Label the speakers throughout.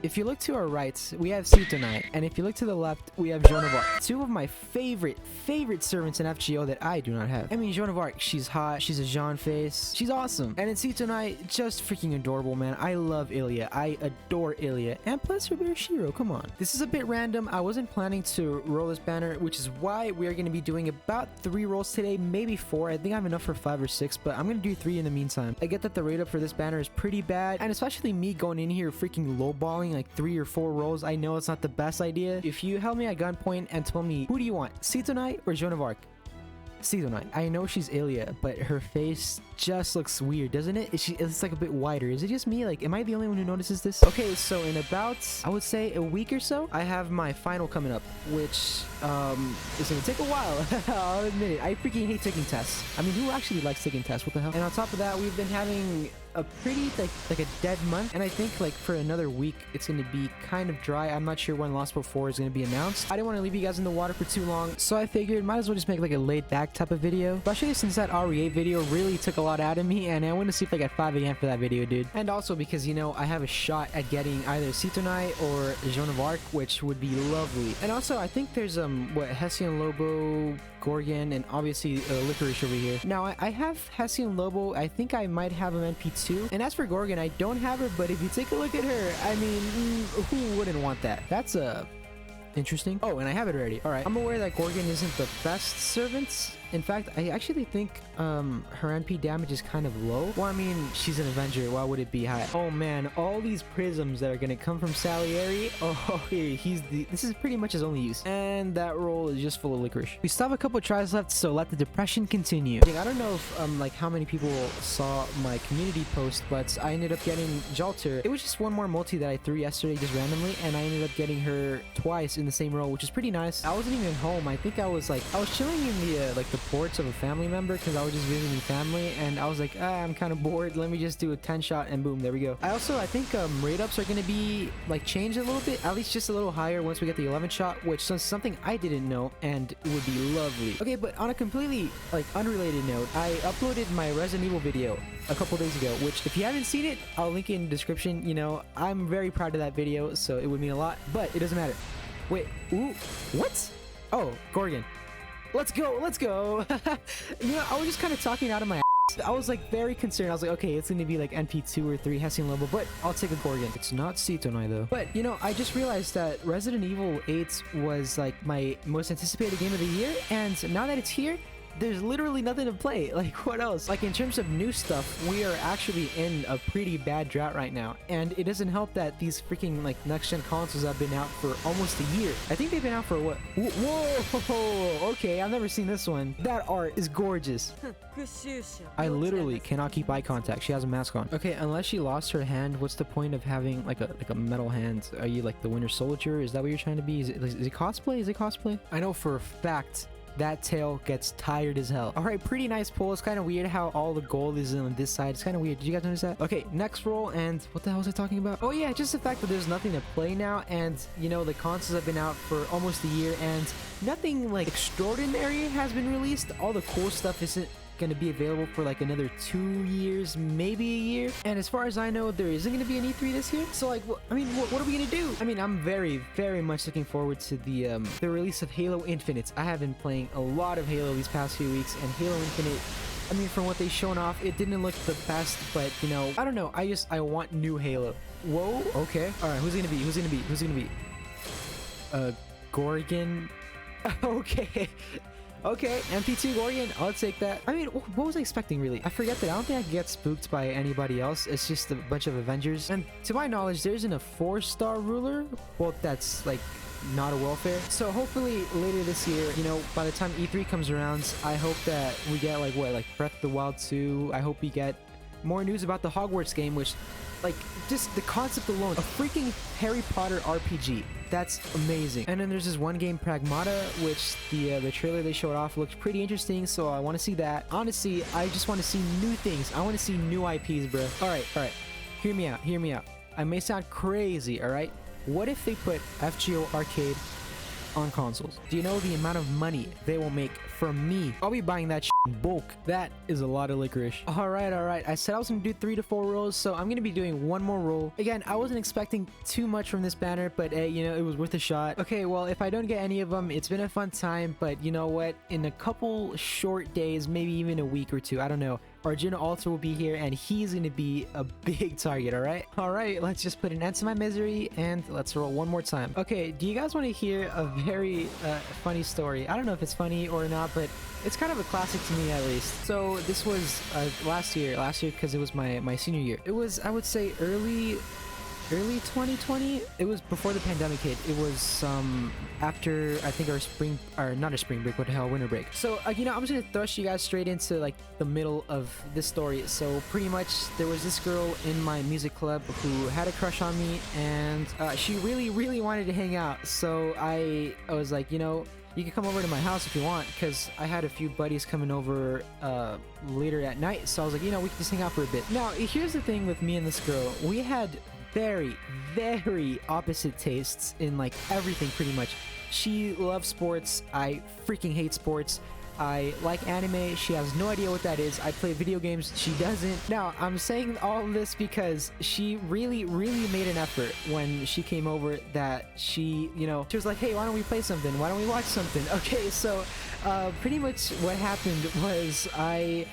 Speaker 1: If you look to our right, we have Sitonai, and if you look to the left, we have Joan of Arc. Two of my favorite servants in FGO that I do not have. I mean, Joan of Arc, she's hot, she's a Jean face, she's awesome. And in Sitonai, just freaking adorable, man. I love Ilya, I adore Ilya, and plus her bear Shiro, come on. This is a bit random, I wasn't planning to roll this banner, which is why we are going to be doing about 3 rolls today, maybe 4. I think I have enough for 5 or 6, but I'm going to do 3 in the meantime. I get that the rate up for this banner is pretty bad, and especially me going in here freaking lowballing like 3 or 4 rolls, I know it's not the best idea. If you held me at gunpoint and told me, who do you want, Sitonai or Joan of Arc? Sitonai. I know she's Ilya, but her face just looks weird, doesn't it? It's like a bit wider. Is it just me? Like, am I the only one who notices this? Okay, so in about, I would say a week or so, I have my final coming up, which is gonna take a while. I'll admit it. I freaking hate taking tests. I mean, who actually likes taking tests? What the hell? And on top of that, we've been having a pretty like a dead month, and I think like for another week it's gonna be kind of dry. I'm not sure when Lost Boat 4 is gonna be announced. I didn't want to leave you guys in the water for too long, so I figured might as well just make like a laid back type of video, especially since that RE8 video really took a lot out of me, and I want to sleep like at 5 a.m. for that video, dude. And also because, you know, I have a shot at getting either Sitonai or Joan of Arc, which would be lovely. And also I think there's what, Hessian Lobo, Gorgon, and obviously Licorice over here. Now I have Hessian Lobo. I think I might have him NP2, and as for Gorgon, I don't have her, but if you take a look at her, I mean, who wouldn't want that? That's interesting. Oh, and I have it already. All right, I'm aware that Gorgon isn't the best servant. In fact, I actually think her NP damage is kind of low. Well, I mean, she's an Avenger. Why would it be high? Oh man, all these prisms that are gonna come from Salieri. Oh, okay, this is pretty much his only use. And that roll is just full of licorice. We still have a couple tries left, so let the depression continue. I don't know if like how many people saw my community post, but I ended up getting Jalter. It was just one more multi that I threw yesterday just randomly, and I ended up getting her twice in the same roll, which is pretty nice. I wasn't even home. I think I was chilling in the like the ports of a family member, because I was just visiting family, and I was like, I'm kind of bored, let me just do a 10 shot, and boom, there we go. I think rate ups are going to be like changed a little bit, at least just a little higher once we get the 11 shot, which is something I didn't know, and it would be lovely. Okay, but on a completely like unrelated note, I uploaded my Resident Evil video a couple days ago, which if you haven't seen it, I'll link it in the description. You know, I'm very proud of that video, so it would mean a lot, but it doesn't matter. Wait, ooh, what? Oh, Gorgon. Let's go, let's go. You know, I was just kind of talking out of my ass. I was like very concerned. I was like, okay, it's gonna be like NP2 or 3 Hessian Lobo, but I'll take a Gorgon. It's not Sitonai though. But you know, I just realized that Resident Evil 8 was like my most anticipated game of the year, and now that it's here, there's literally nothing to play. Like, what else? Like, in terms of new stuff, we are actually in a pretty bad drought right now, and it doesn't help that these freaking like next-gen consoles have been out for almost a year. I think they've been out for what? Whoa, okay, I've never seen this one. That art is gorgeous. I literally cannot keep eye contact. She has a mask on. Okay, unless she lost her hand, what's the point of having like a metal hand? Are you like the Winter Soldier? Is that what you're trying to be? Is it cosplay? Is it cosplay? I know for a fact that tail gets tired as hell. All right, pretty nice pull. It's kind of weird how all the gold is on this side. It's kind of weird. Did you guys notice that? Okay, next roll, and what the hell was I talking about? Oh yeah, just the fact that there's nothing to play now, and you know, the consoles have been out for almost a year, and nothing like extraordinary has been released. All the cool stuff isn't going to be available for like another 2 years, maybe a year, and as far as I know, there isn't going to be an E3 this year. So like, I mean, what are we going to do? I mean, I'm very much looking forward to the release of Halo Infinite. I have been playing a lot of Halo these past few weeks, and Halo Infinite, I mean, from what they've shown off, it didn't look the best, but you know, I don't know, I want new Halo. Whoa, okay, all right, who's gonna be Gorgon. Okay, MP2 Gorgon, I'll take that. I mean, what was I expecting, really? I forget that I don't think I can get spooked by anybody else. It's just a bunch of Avengers. And to my knowledge, there isn't a 4-star ruler. Well, that's like not a welfare. So hopefully later this year, you know, by the time E3 comes around, I hope that we get like Breath of the Wild 2. I hope we get more news about the Hogwarts game, which, like, just the concept alone, a freaking Harry Potter RPG. That's amazing. And then there's this one game, Pragmata, which the trailer they showed off looked pretty interesting, so I want to see that. Honestly, I just want to see new things. I want to see new IPs, bro. All right. Hear me out. I may sound crazy, all right? What if they put FGO Arcade on consoles? Do you know the amount of money they will make from me. I'll be buying that shit in bulk. That is a lot of licorice. All right. I said I was gonna do 3 to 4 rolls, so I'm gonna be doing 1 more roll. Again, I wasn't expecting too much from this banner, but hey, you know, it was worth a shot. Okay, well, if I don't get any of them, it's been a fun time, but you know what? In a couple short days, maybe even a week or 2, I don't know, our General Alter will be here, and he's gonna be a big target. All right, let's just put an end to my misery, and let's roll 1 more time. Okay, do you guys want to hear a very funny story? I don't know if it's funny or not, but it's kind of a classic to me, at least. So this was last year because it was my senior year. It was, I would say, early 2020. It was before the pandemic hit. It was after, I think, our spring, or not a spring break, what the hell, winter break. So you know, I'm just gonna thrust you guys straight into like the middle of this story. So pretty much there was this girl in my music club who had a crush on me, and she really wanted to hang out. So I was like, you know, you can come over to my house if you want, because I had a few buddies coming over later at night. So I was like, you know, we can just hang out for a bit. Now here's the thing with me and this girl. We had very opposite tastes in like everything, pretty much. She loves sports. I freaking hate sports. I like anime. She has no idea what that is. I play video games. She doesn't. Now, I'm saying all of this because she really made an effort when she came over, that she, you know, she was like, hey, why don't we play something? Why don't we watch something? Okay, so pretty much what happened was I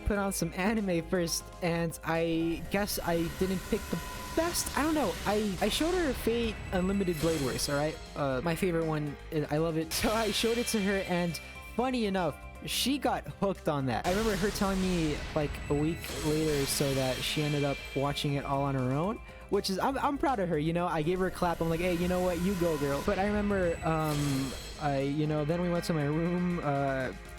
Speaker 1: put on some anime first, and I guess I didn't pick the best. I don't know. I showed her Fate Unlimited Blade Works, alright? My favorite one. I love it. So I showed it to her, and funny enough, she got hooked on that. I remember her telling me like a week later, so that she ended up watching it all on her own, which is, I'm proud of her, you know. I gave her a clap. I'm like, hey, you know what, you go, girl. But I remember you know, then we went to my room.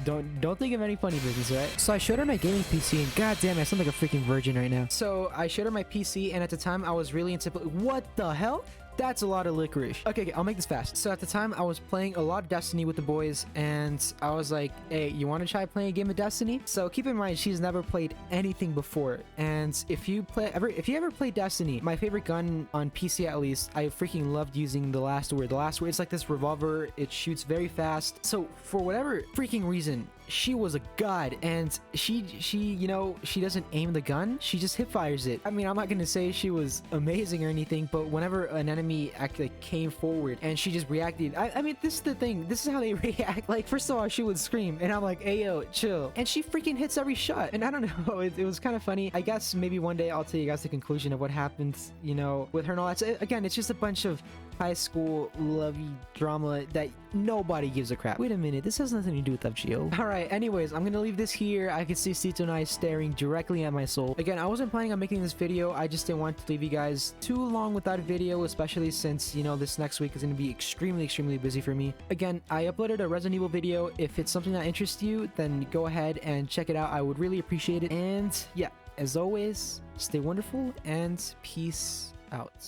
Speaker 1: Don't think of any funny business, right? So I showed her my gaming PC, and god damn it, I sound like a freaking virgin right now. So I showed her my PC, and at the time I was really into, what the hell? That's a lot of licorice. Okay, I'll make this fast. So at the time, I was playing a lot of Destiny with the boys, and I was like, hey, you want to try playing a game of Destiny? So keep in mind, she's never played anything before. And if you ever play Destiny, my favorite gun on PC, at least, I freaking loved using the Last Word. The Last Word, it's like this revolver. It shoots very fast. So for whatever freaking reason, she was a god, and she you know, she doesn't aim the gun, she just hip fires it. I mean, I'm not gonna say she was amazing or anything, but whenever an enemy actually came forward and she just reacted, I mean, this is the thing, this is how they react. Like, first of all, she would scream, and I'm like, hey yo, chill, and she freaking hits every shot. And I don't know, it was kind of funny. I guess maybe one day I'll tell you guys the conclusion of what happened, you know, with her and all that. So, again, it's just a bunch of high school lovey drama that nobody gives a crap. Wait a minute, this has nothing to do with FGO. Alright, anyways, I'm gonna leave this here. I can see Sitonai staring directly at my soul. Again, I wasn't planning on making this video. I just didn't want to leave you guys too long without a video, especially since, you know, this next week is gonna be extremely busy for me. Again, I uploaded a Resident Evil video. If it's something that interests you, then go ahead and check it out. I would really appreciate it. And yeah, as always, stay wonderful and peace out.